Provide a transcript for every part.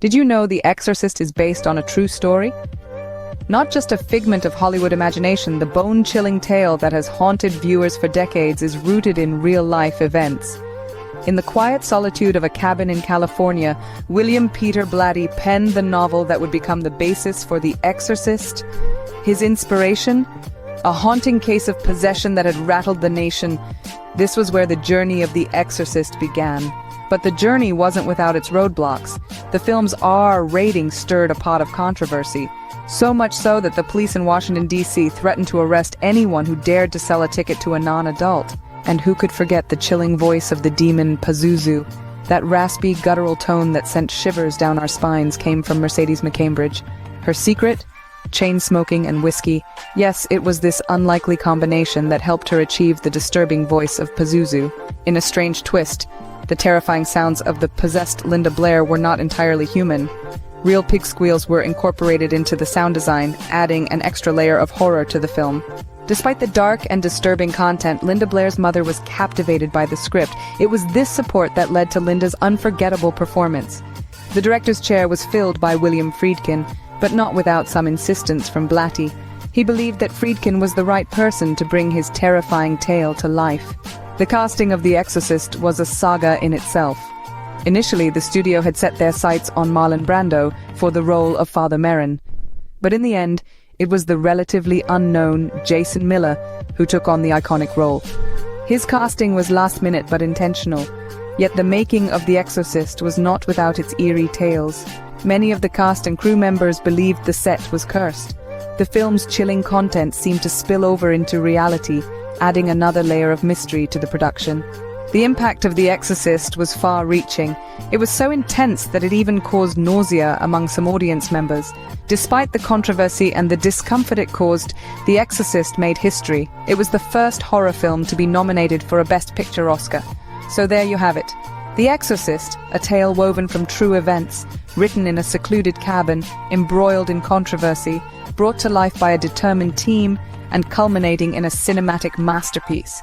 Did you know The Exorcist is based on a true story? Not just a figment of Hollywood imagination, the bone-chilling tale that has haunted viewers for decades is rooted in real-life events. In the quiet solitude of a cabin in California, William Peter Blatty penned the novel that would become the basis for The Exorcist. His inspiration? A haunting case of possession that had rattled the nation. This was where the journey of The Exorcist began. But the journey wasn't without its roadblocks. The film's R rating stirred a pot of controversy. So much so that the police in Washington, D.C. threatened to arrest anyone who dared to sell a ticket to a non-adult. And who could forget the chilling voice of the demon Pazuzu? That raspy, guttural tone that sent shivers down our spines came from Mercedes McCambridge. Her secret? Chain smoking and whiskey. Yes, it was this unlikely combination that helped her achieve the disturbing voice of Pazuzu. In a strange twist, the terrifying sounds of the possessed Linda Blair were not entirely human. Real pig squeals were incorporated into the sound design, adding an extra layer of horror to the film. Despite the dark and disturbing content, Linda Blair's mother was captivated by the script. It was this support that led to Linda's unforgettable performance. The director's chair was filled by William Friedkin, but not without some insistence from Blatty. He believed that Friedkin was the right person to bring his terrifying tale to life. The casting of The Exorcist was a saga in itself. Initially, the studio had set their sights on Maron Brandon for the role of Father Maron. But in the end, it was the relatively unknown Jason Miller who took on the iconic role. His casting was last-minute but intentional, yet the making of The Exorcist was not without its eerie tales. Many of the cast and crew members believed the set was cursed. The film's chilling content seemed to spill over into reality, adding another layer of mystery to the production. The impact of The Exorcist was far-reaching. It was so intense that it even caused nausea among some audience members. Despite the controversy and the discomfort it caused, The Exorcist made history. It was the first horror film to be nominated for a Best Picture Oscar. So there you have it. The Exorcist, a tale woven from true events, written in a secluded cabin, embroiled in controversy, brought to life by a determined team, and culminating in a cinematic masterpiece.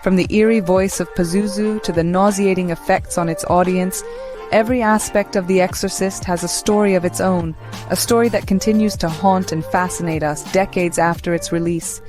From the eerie voice of Pazuzu to the nauseating effects on its audience, every aspect of The Exorcist has a story of its own, a story that continues to haunt and fascinate us decades after its release.